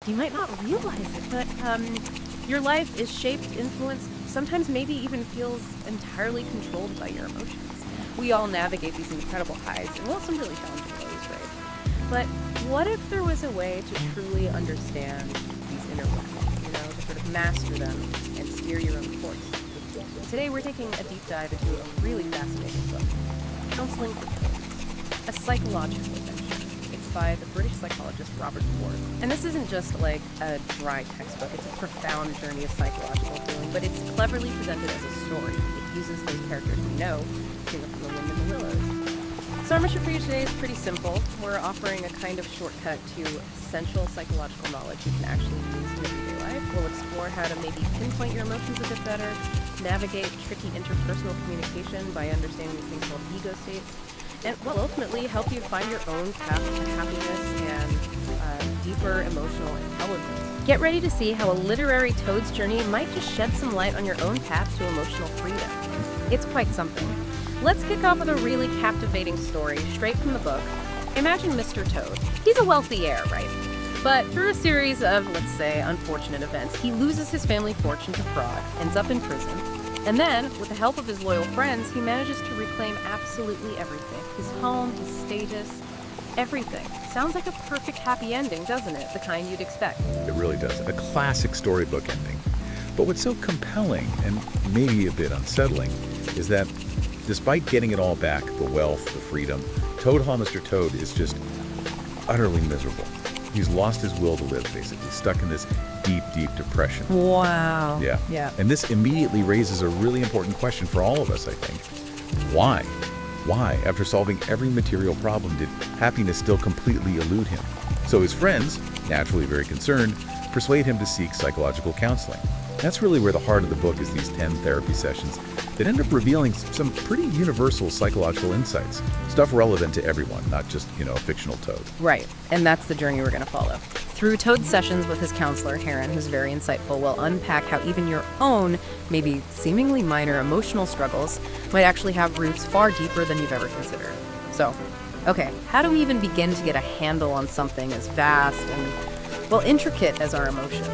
You might not realize it, but your life is shaped, influenced, sometimes maybe even feels entirely controlled by your emotions. We all navigate these incredible highs and, well, some really challenging lows, right? But what if there was a way to truly understand these inner workings, to sort of master them and steer your own course? Today we're taking a deep dive into a really fascinating book, Counselling for Toads, a psychological adventure. It's by the British psychologist Robert Ford. And this isn't just like a dry textbook, it's a profound journey of psychological healing, but it's cleverly presented as a story. It uses those characters we know, from The Wind and the Willows. So our mission for you today is pretty simple. We're offering a kind of shortcut to essential psychological knowledge you can actually use in everyday life. We'll explore how to maybe pinpoint your emotions a bit better, navigate tricky interpersonal communication by understanding these things called ego states, and will ultimately help you find your own path to happiness and deeper emotional intelligence. Get ready to see how a literary toad's journey might just shed some light on your own path to emotional freedom. It's quite something. Let's kick off with a really captivating story straight from the book. Imagine Mr. Toad. He's a wealthy heir, right? But through a series of, let's say, unfortunate events, he loses his family fortune to fraud, ends up in prison, and then, with the help of his loyal friends, he manages to reclaim absolutely everything. His home, his status, everything. Sounds like a perfect happy ending, doesn't it? The kind you'd expect. It really does. A classic storybook ending. But what's so compelling, and maybe a bit unsettling, is that despite getting it all back, the wealth, the freedom, Mr. Toad is just utterly miserable. He's lost his will to live, basically, stuck in this deep, deep depression. Wow. Yeah. And this immediately raises a really important question for all of us, I think. Why? Why, after solving every material problem, did happiness still completely elude him? So his friends, naturally very concerned, persuade him to seek psychological counseling. That's really where the heart of the book is, these 10 therapy sessions that end up revealing some pretty universal psychological insights, stuff relevant to everyone, not just, a fictional toad. Right, and that's the journey we're going to follow. Through Toad's sessions with his counselor, Heron, who's very insightful, we'll unpack how even your own, maybe seemingly minor emotional struggles might actually have roots far deeper than you've ever considered. So, okay, how do we even begin to get a handle on something as vast and, intricate as our emotions?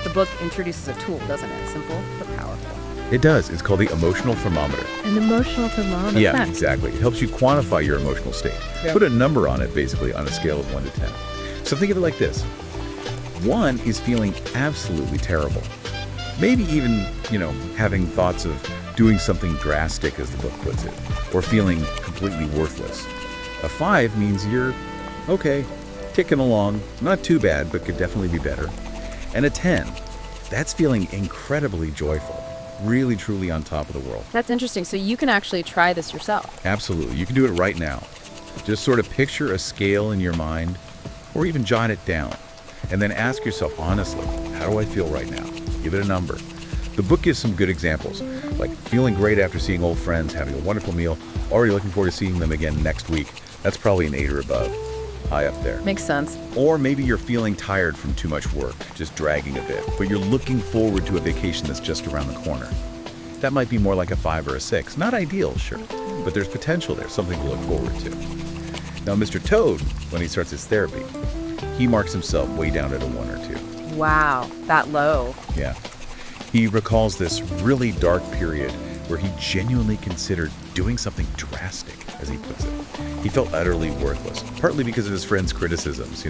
The book introduces a tool, doesn't it? Simple but powerful. It does. It's called the emotional thermometer. An emotional thermometer? Yeah, exactly. It helps you quantify your emotional state. Yeah. Put a number on it, basically, on a scale of 1 to 10. So think of it like this. 1 is feeling absolutely terrible. Maybe even, having thoughts of doing something drastic, as the book puts it, or feeling completely worthless. A 5 means you're, okay, ticking along, not too bad, but could definitely be better. And a 10, that's feeling incredibly joyful, really truly on top of the world. That's interesting. So you can actually try this yourself. Absolutely. You can do it right now. Just sort of picture a scale in your mind, or even jot it down, and then ask yourself honestly, how do I feel right now? Give it a number. The book gives some good examples, like feeling great after seeing old friends, having a wonderful meal, already looking forward to seeing them again next week. That's probably an 8 or above. High up there. Makes sense. Or maybe you're feeling tired from too much work, just dragging a bit, but you're looking forward to a vacation that's just around the corner. That might be more like a 5 or a 6. Not ideal, sure, but there's potential there, something to look forward to. Now, Mr. Toad, when he starts his therapy, he marks himself way down at a 1 or 2. Wow, that low. Yeah. He recalls this really dark period where he genuinely considered doing something drastic, as he puts it. He felt utterly worthless, partly because of his friends' criticisms,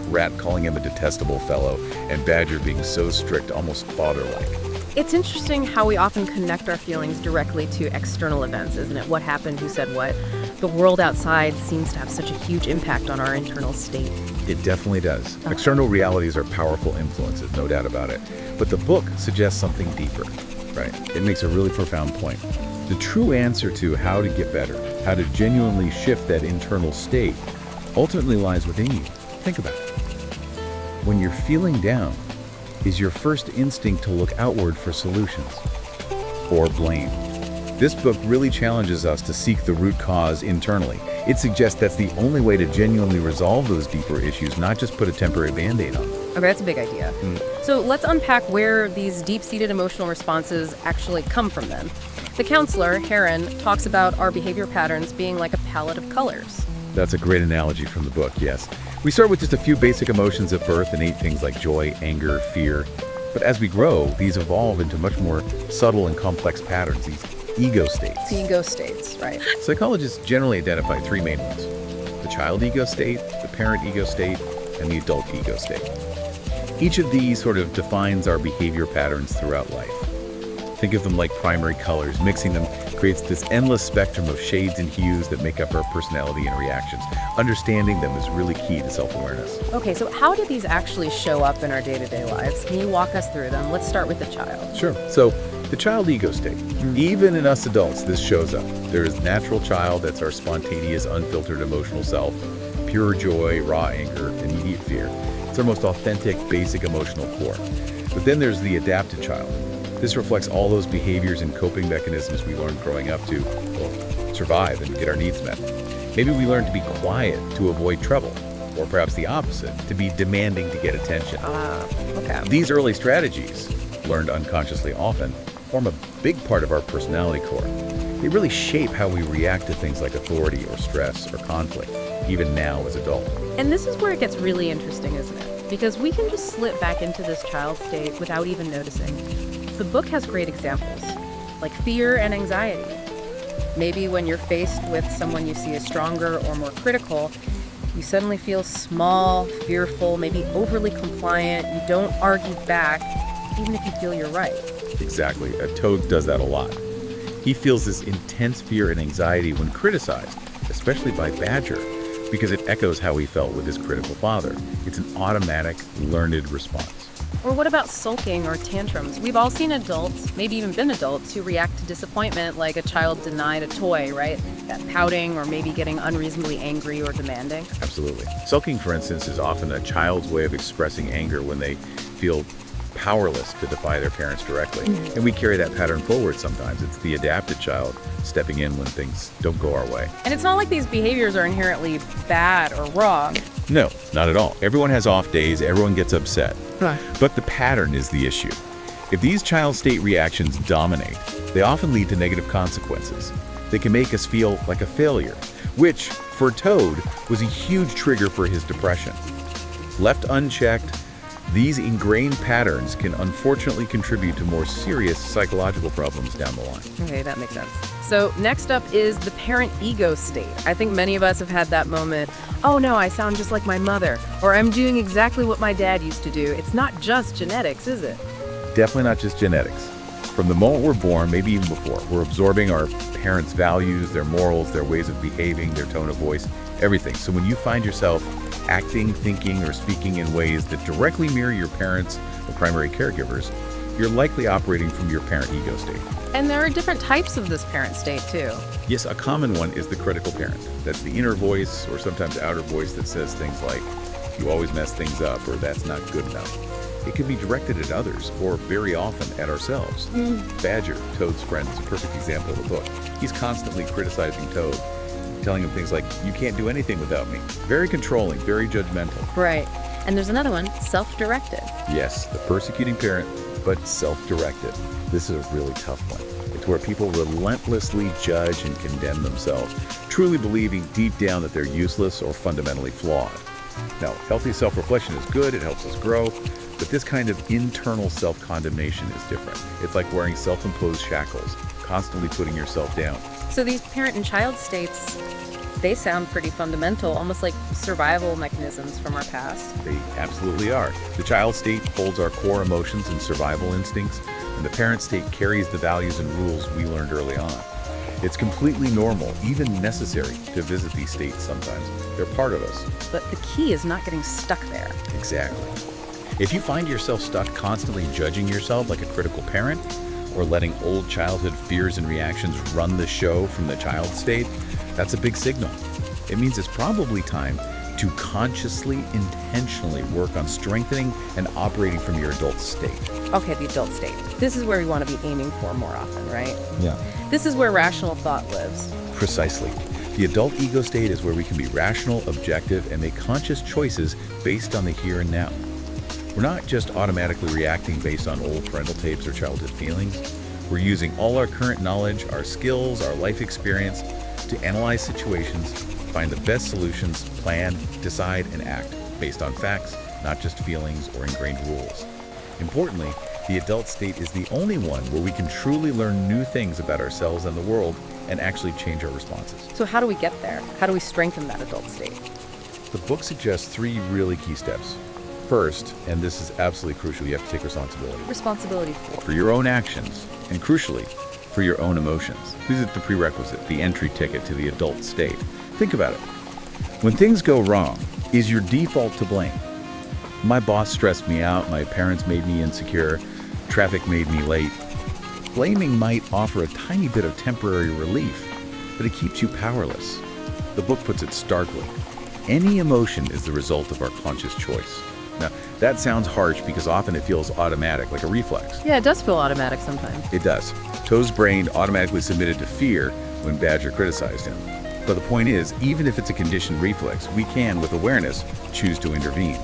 Rat calling him a detestable fellow, and Badger being so strict, almost father-like. It's interesting how we often connect our feelings directly to external events, isn't it? What happened, who said what? The world outside seems to have such a huge impact on our internal state. It definitely does. External realities are powerful influences, no doubt about it. But the book suggests something deeper, right? It makes a really profound point. The true answer to how to get better, how to genuinely shift that internal state, ultimately lies within you. Think about it. When you're feeling down, is your first instinct to look outward for solutions or blame? This book really challenges us to seek the root cause internally. It suggests that's the only way to genuinely resolve those deeper issues, not just put a temporary Band-Aid on them. Okay, that's a big idea. So let's unpack where these deep-seated emotional responses actually come from then. The counselor, Heron, talks about our behavior patterns being like a palette of colors. That's a great analogy from the book, yes. We start with just a few basic emotions at birth, innate things like joy, anger, fear. But as we grow, these evolve into much more subtle and complex patterns, these ego states. Ego states, right. Psychologists generally identify three main ones: the child ego state, the parent ego state, and the adult ego state. Each of these sort of defines our behavior patterns throughout life. Think of them like primary colors. Mixing them creates this endless spectrum of shades and hues that make up our personality and reactions. Understanding them is really key to self-awareness. Okay, so how do these actually show up in our day-to-day lives? Can you walk us through them? Let's start with the child. Sure. So the child ego state. Even in us adults, this shows up. There is natural child, that's our spontaneous, unfiltered emotional self. Pure joy, raw anger, immediate fear. It's our most authentic, basic emotional core. But then there's the adapted child. This reflects all those behaviors and coping mechanisms we learned growing up to, well, survive and get our needs met. Maybe we learned to be quiet to avoid trouble, or perhaps the opposite, to be demanding to get attention. Okay. These early strategies, learned unconsciously often, form a big part of our personality core. They really shape how we react to things like authority or stress or conflict, even now as adults. And this is where it gets really interesting, isn't it? Because we can just slip back into this child state without even noticing. The book has great examples, like fear and anxiety. Maybe when you're faced with someone you see as stronger or more critical, you suddenly feel small, fearful, maybe overly compliant. You don't argue back, even if you feel you're right. Exactly. Toad does that a lot. He feels this intense fear and anxiety when criticized, especially by Badger, because it echoes how he felt with his critical father. It's an automatic, learned response. Or what about sulking or tantrums? We've all seen adults, maybe even been adults, who react to disappointment like a child denied a toy, right? That pouting or maybe getting unreasonably angry or demanding. Absolutely. Sulking, for instance, is often a child's way of expressing anger when they feel powerless to defy their parents directly. And we carry that pattern forward sometimes. It's the adapted child stepping in when things don't go our way. And it's not like these behaviors are inherently bad or wrong. No, not at all. Everyone has off days, everyone gets upset. Right. But the pattern is the issue. If these child state reactions dominate, they often lead to negative consequences. They can make us feel like a failure, which, for Toad, was a huge trigger for his depression. Left unchecked, these ingrained patterns can unfortunately contribute to more serious psychological problems down the line. Okay, that makes sense. So next up is the parent ego state. I think many of us have had that moment, oh no, I sound just like my mother, or I'm doing exactly what my dad used to do. It's not just genetics, is it? Definitely not just genetics. From the moment we're born, maybe even before, we're absorbing our parents' values, their morals, their ways of behaving, their tone of voice, everything. So when you find yourself acting, thinking, or speaking in ways that directly mirror your parents or primary caregivers, you're likely operating from your parent ego state. And there are different types of this parent state too. Yes, a common one is the critical parent. That's the inner voice or sometimes outer voice that says things like, you always mess things up, or that's not good enough. It can be directed at others, or very often at ourselves. Badger, Toad's friend, is a perfect example of the book. He's constantly criticizing Toad, telling him things like, you can't do anything without me. Very controlling, very judgmental. Right. And there's another one, self-directed. Yes, the persecuting parent, but self-directed. This is a really tough one. It's where people relentlessly judge and condemn themselves, truly believing deep down that they're useless or fundamentally flawed. Now, healthy self-reflection is good, it helps us grow, but this kind of internal self-condemnation is different. It's like wearing self-imposed shackles, constantly putting yourself down. So these parent and child states, they sound pretty fundamental, almost like survival mechanisms from our past. They absolutely are. The child state holds our core emotions and survival instincts, and the parent state carries the values and rules we learned early on. It's completely normal, even necessary, to visit these states sometimes. They're part of us. But the key is not getting stuck there. Exactly. If you find yourself stuck constantly judging yourself like a critical parent, or letting old childhood fears and reactions run the show from the child state, that's a big signal. It means it's probably time to consciously, intentionally work on strengthening and operating from your adult state. Okay, the adult state. This is where we want to be aiming for more often, right? Yeah. This is where rational thought lives. Precisely. The adult ego state is where we can be rational, objective, and make conscious choices based on the here and now. We're not just automatically reacting based on old parental tapes or childhood feelings. We're using all our current knowledge, our skills, our life experience to analyze situations, find the best solutions, plan, decide, and act. based on facts, not just feelings or ingrained rules. Importantly, the adult state is the only one where we can truly learn new things about ourselves and the world and actually change our responses. So how do we get there? How do we strengthen that adult state? The book suggests 3 really key steps. First, and this is absolutely crucial, you have to take responsibility. Responsibility For your own actions, and crucially, for your own emotions. This is the prerequisite, the entry ticket to the adult state. Think about it. When things go wrong, is your default to blame? My boss stressed me out, my parents made me insecure, traffic made me late. Blaming might offer a tiny bit of temporary relief, but it keeps you powerless. The book puts it starkly. Any emotion is the result of our conscious choice. Now, that sounds harsh because often it feels automatic, like a reflex. Yeah, it does feel automatic sometimes. It does. Toe's brain automatically submitted to fear when Badger criticized him. But the point is, even if it's a conditioned reflex, we can, with awareness, choose to intervene.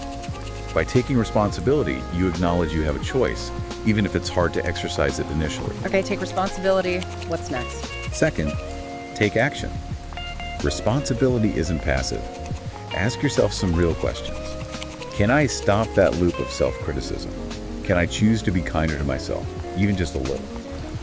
By taking responsibility, you acknowledge you have a choice, even if it's hard to exercise it initially. Okay, take responsibility. What's next? Second, take action. Responsibility isn't passive. Ask yourself some real questions. Can I stop that loop of self-criticism? Can I choose to be kinder to myself, even just a little?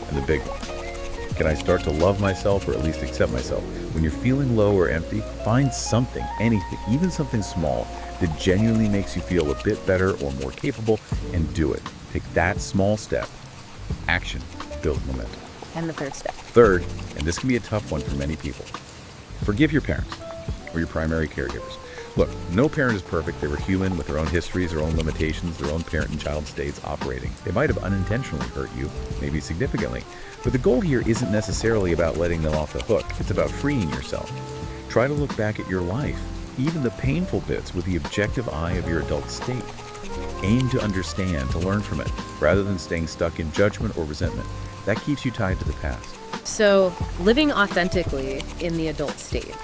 And the big one, can I start to love myself or at least accept myself? When you're feeling low or empty, find something, anything, even something small that genuinely makes you feel a bit better or more capable and do it. Take that small step. Action builds momentum. And the third step. Third, and this can be a tough one for many people, forgive your parents or your primary caregivers. Look, no parent is perfect. They were human with their own histories, their own limitations, their own parent and child states operating. They might have unintentionally hurt you, maybe significantly. But the goal here isn't necessarily about letting them off the hook. It's about freeing yourself. Try to look back at your life, even the painful bits, with the objective eye of your adult state. Aim to understand, to learn from it, rather than staying stuck in judgment or resentment. That keeps you tied to the past. So, living authentically in the adult state.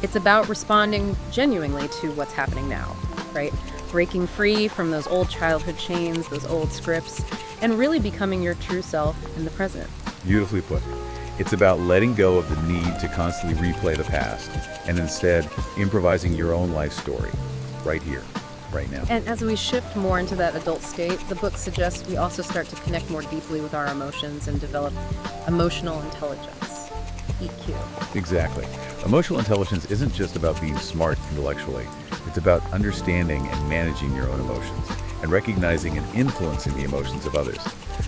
It's about responding genuinely to what's happening now, right? Breaking free from those old childhood chains, those old scripts, and really becoming your true self in the present. Beautifully put. It's about letting go of the need to constantly replay the past and instead improvising your own life story right here, right now. And as we shift more into that adult state, the book suggests we also start to connect more deeply with our emotions and develop emotional intelligence, EQ. Exactly. Emotional intelligence isn't just about being smart intellectually. It's about understanding and managing your own emotions and recognizing and influencing the emotions of others.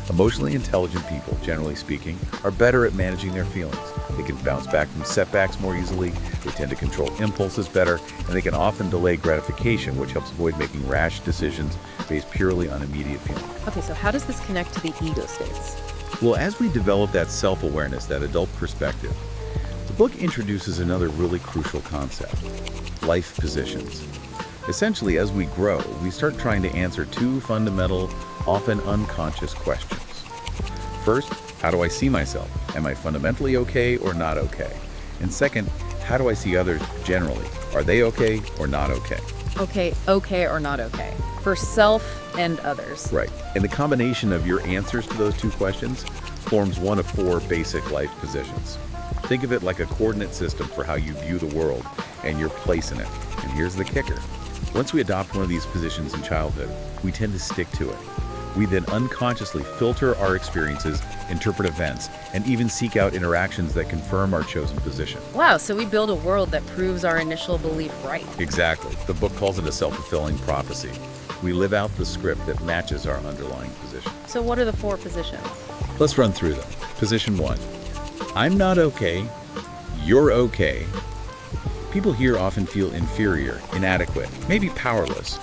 Emotionally intelligent people, generally speaking, are better at managing their feelings. They can bounce back from setbacks more easily, they tend to control impulses better, and they can often delay gratification, which helps avoid making rash decisions based purely on immediate feelings. Okay, so how does this connect to the ego states? Well, as we develop that self-awareness, that adult perspective, the book introduces another really crucial concept: life positions. Essentially, as we grow, we start trying to answer 2 fundamental, often unconscious questions. First, how do I see myself? Am I fundamentally okay or not okay? And second, how do I see others generally? Are they okay or not okay? Okay or not okay. For self and others. Right. And the combination of your answers to those 2 questions forms one of 4 basic life positions. Think of it like a coordinate system for how you view the world and your place in it. And here's the kicker. Once we adopt one of these positions in childhood, we tend to stick to it. We then unconsciously filter our experiences, interpret events, and even seek out interactions that confirm our chosen position. Wow, so we build a world that proves our initial belief right. Exactly. The book calls it a self-fulfilling prophecy. We live out the script that matches our underlying position. So what are the 4 positions? Let's run through them. Position 1. I'm not okay. You're okay. People here often feel inferior, inadequate, maybe powerless.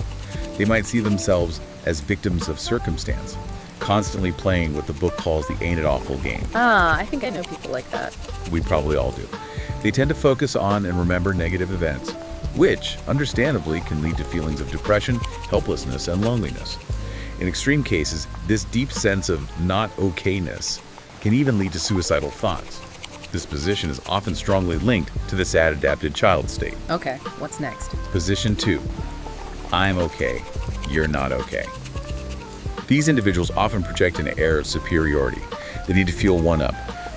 They might see themselves as victims of circumstance, constantly playing what the book calls the ain't it awful game. I think I know people like that. We probably all do. They tend to focus on and remember negative events, which, understandably, can lead to feelings of depression, helplessness, and loneliness. In extreme cases, this deep sense of not okayness can even lead to suicidal thoughts. This position is often strongly linked to the sad adapted child state. Okay, what's next? Position 2. I'm okay. You're not okay. These individuals often project an air of superiority. They need to feel one up.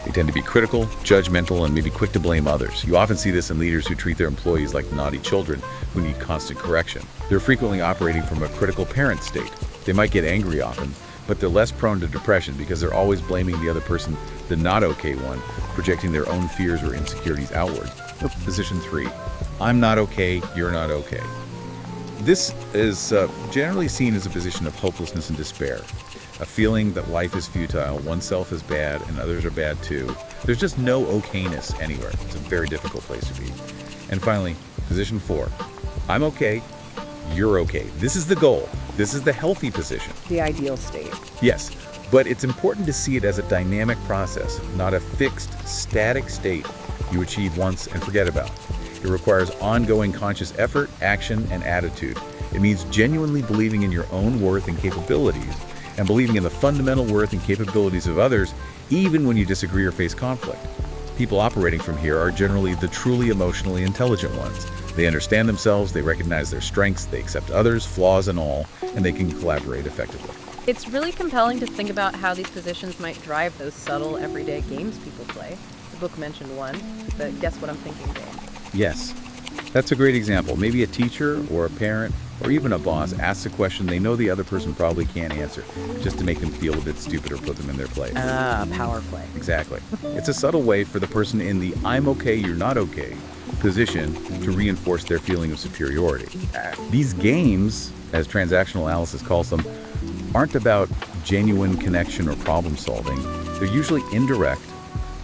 They tend to be critical, judgmental, and maybe quick to blame others. You often see this in leaders who treat their employees like naughty children who need constant correction. They're frequently operating from a critical parent state. They might get angry often, but they're less prone to depression because they're always blaming the other person, the not okay one, projecting their own fears or insecurities outward. Position 3. I'm not okay, you're not okay. This is generally seen as a position of hopelessness and despair, a feeling that life is futile, oneself is bad, and others are bad too. There's just no okayness anywhere. It's a very difficult place to be. And finally, position 4. I'm okay, you're okay. This is the goal. This is the healthy position. The ideal state. Yes, but it's important to see it as a dynamic process, not a fixed, static state you achieve once and forget about. It requires ongoing conscious effort, action, and attitude. It means genuinely believing in your own worth and capabilities, and believing in the fundamental worth and capabilities of others, even when you disagree or face conflict. People operating from here are generally the truly emotionally intelligent ones. They understand themselves, they recognize their strengths, they accept others, flaws and all, and they can collaborate effectively. It's really compelling to think about how these positions might drive those subtle, everyday games people play. The book mentioned one, the Guess What I'm Thinking game. Yes, that's a great example. Maybe a teacher or a parent or even a boss asks a question they know the other person probably can't answer, just to make them feel a bit stupid or put them in their place. Power play. Exactly. It's a subtle way for the person in the I'm okay, you're not okay position to reinforce their feeling of superiority. These games, as transactional analysis calls them, aren't about genuine connection or problem solving. They're usually indirect,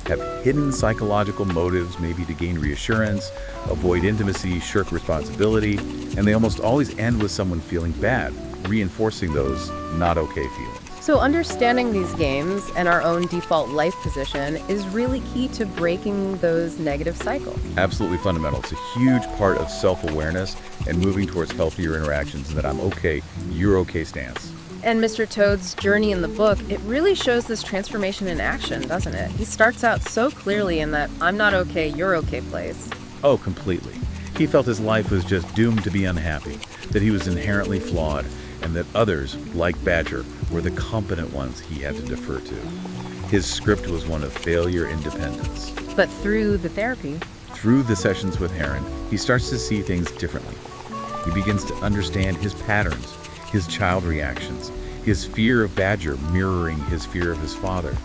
have hidden psychological motives, maybe to gain reassurance, avoid intimacy, shirk responsibility, and they almost always end with someone feeling bad, reinforcing those not okay feelings. So understanding these games and our own default life position is really key to breaking those negative cycles. Absolutely fundamental. It's a huge part of self-awareness and moving towards healthier interactions and that I'm okay, you're okay stance. And Mr. Toad's journey in the book, it really shows this transformation in action, doesn't it? He starts out so clearly in that I'm not okay, you're okay place. Oh, completely. He felt his life was just doomed to be unhappy, that he was inherently flawed, and that others, like Badger, were the competent ones he had to defer to. His script was one of failure independence. But through the therapy, through the sessions with Heron, he starts to see things differently. He begins to understand his patterns, his child reactions, his fear of Badger mirroring his fear of his father.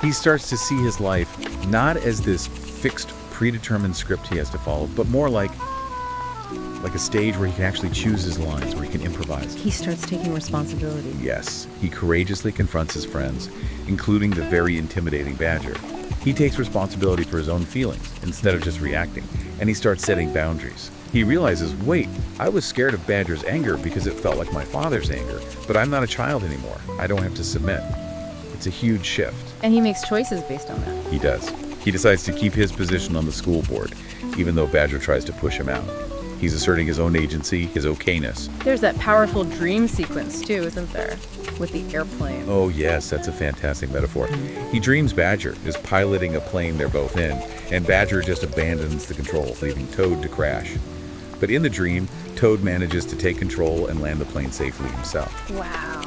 He starts to see his life not as this fixed, predetermined script he has to follow, but more like a stage where he can actually choose his lines, where he can improvise. He starts taking responsibility. Yes, he courageously confronts his friends, including the very intimidating Badger. He takes responsibility for his own feelings instead of just reacting, and he starts setting boundaries. He realizes, wait, I was scared of Badger's anger because it felt like my father's anger, but I'm not a child anymore. I don't have to submit. It's a huge shift. And he makes choices based on that. He does. He decides to keep his position on the school board, even though Badger tries to push him out. He's asserting his own agency, his okayness. There's that powerful dream sequence too, isn't there? With the airplane. Oh yes, that's a fantastic metaphor. He dreams Badger is piloting a plane they're both in, and Badger just abandons the controls, leaving Toad to crash. But in the dream, Toad manages to take control and land the plane safely himself. Wow.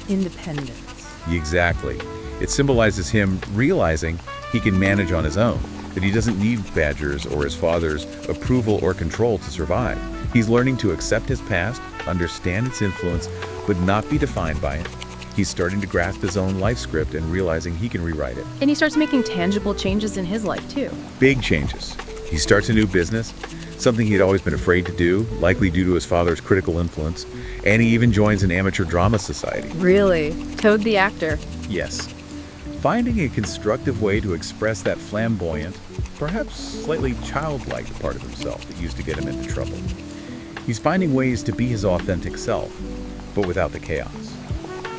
Independence. Exactly. It symbolizes him realizing he can manage on his own, that he doesn't need Badger's or his father's approval or control to survive. He's learning to accept his past, understand its influence, but not be defined by it. He's starting to grasp his own life script and realizing he can rewrite it. And he starts making tangible changes in his life too. Big changes. He starts a new business, something he'd always been afraid to do, likely due to his father's critical influence, and he even joins an amateur drama society. Really? Toad the actor? Yes. Finding a constructive way to express that flamboyant, perhaps slightly childlike part of himself that used to get him into trouble. He's finding ways to be his authentic self, but without the chaos.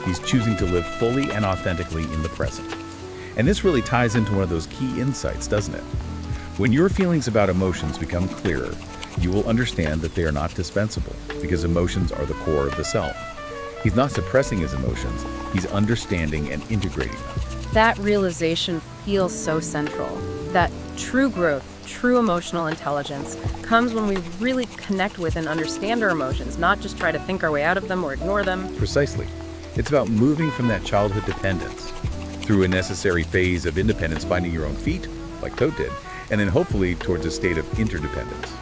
He's choosing to live fully and authentically in the present. And this really ties into one of those key insights, doesn't it? When your feelings about emotions become clearer, you will understand that they are not dispensable, because emotions are the core of the self. He's not suppressing his emotions, he's understanding and integrating them. That realization feels so central. That true growth, true emotional intelligence comes when we really connect with and understand our emotions, not just try to think our way out of them or ignore them. Precisely. It's about moving from that childhood dependence through a necessary phase of independence, finding your own feet, like Toad did, and then hopefully towards a state of interdependence,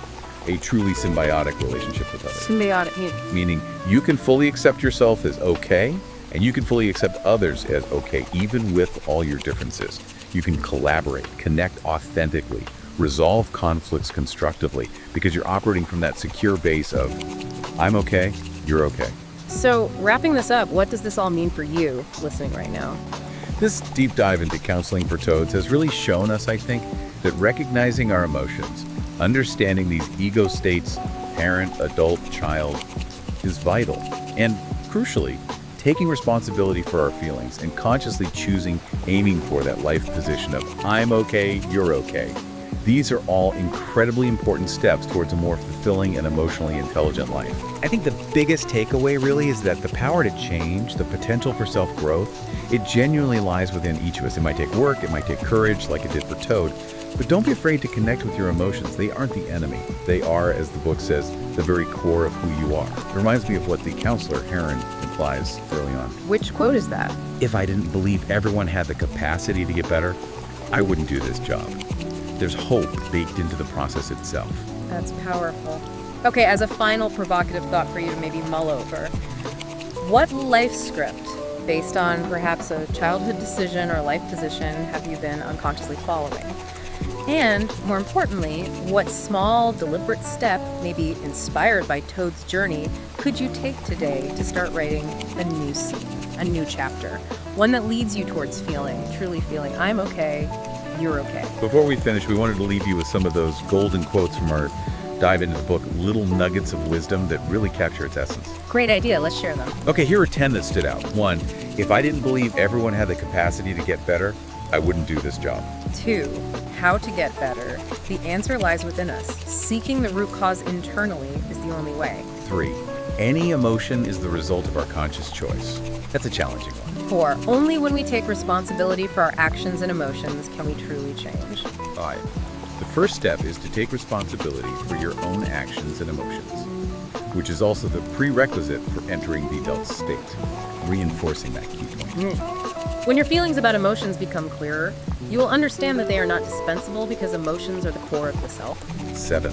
a truly symbiotic relationship with others. Symbiotic. Meaning you can fully accept yourself as okay, and you can fully accept others as okay, even with all your differences. You can collaborate, connect authentically, resolve conflicts constructively, because you're operating from that secure base of, I'm okay, you're okay. So, wrapping this up, what does this all mean for you listening right now? This deep dive into counseling for toads has really shown us, I think, that recognizing our emotions, understanding these ego states, parent, adult, child, is vital. And crucially, taking responsibility for our feelings and consciously aiming for that life position of I'm okay, you're okay. These are all incredibly important steps towards a more fulfilling and emotionally intelligent life. I think the biggest takeaway really is that the power to change, the potential for self-growth, it genuinely lies within each of us. It might take work, it might take courage like it did for Toad, but don't be afraid to connect with your emotions. They aren't the enemy. They are, as the book says, the very core of who you are. It reminds me of what the counselor, Heron, implies early on. Which quote is that? If I didn't believe everyone had the capacity to get better, I wouldn't do this job. There's hope baked into the process itself. That's powerful. Okay, as a final provocative thought for you to maybe mull over, what life script, based on perhaps a childhood decision or life position, have you been unconsciously following? And, more importantly, what small, deliberate step, maybe inspired by Toad's journey, could you take today to start writing a new scene, a new chapter? One that leads you towards truly feeling, I'm okay, you're okay. Before we finish, we wanted to leave you with some of those golden quotes from our dive into the book, little nuggets of wisdom that really capture its essence. Great idea, let's share them. Okay, here are 10 that stood out. 1, if I didn't believe everyone had the capacity to get better, I wouldn't do this job. 2, how to get better. The answer lies within us. Seeking the root cause internally is the only way. 3, any emotion is the result of our conscious choice. That's a challenging one. 4, only when we take responsibility for our actions and emotions can we truly change. 5, the first step is to take responsibility for your own actions and emotions, which is also the prerequisite for entering the adult state, reinforcing that key point. When your feelings about emotions become clearer, you will understand that they are not dispensable because emotions are the core of the self. 7,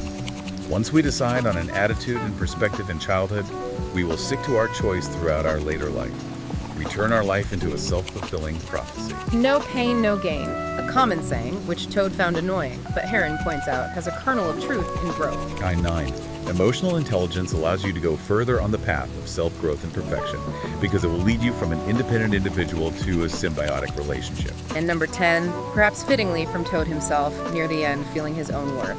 once we decide on an attitude and perspective in childhood, we will stick to our choice throughout our later life. We turn our life into a self-fulfilling prophecy. No pain, no gain. A common saying, which Toad found annoying, but Heron points out has a kernel of truth in growth. Kind 9. Emotional intelligence allows you to go further on the path of self-growth and perfection because it will lead you from an independent individual to a symbiotic relationship. And number 10, perhaps fittingly from Toad himself, near the end, feeling his own worth.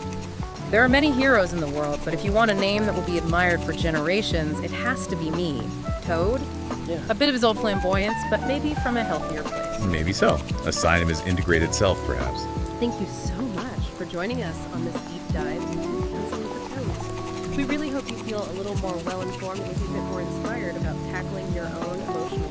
There are many heroes in the world, but if you want a name that will be admired for generations, it has to be me. Toad? Yeah. A bit of his old flamboyance, but maybe from a healthier place. Maybe so. A sign of his integrated self, perhaps. Thank you so much for joining us on this deep dive into counseling for toads. We really hope you feel a little more well-informed and maybe a bit more inspired about tackling your own emotional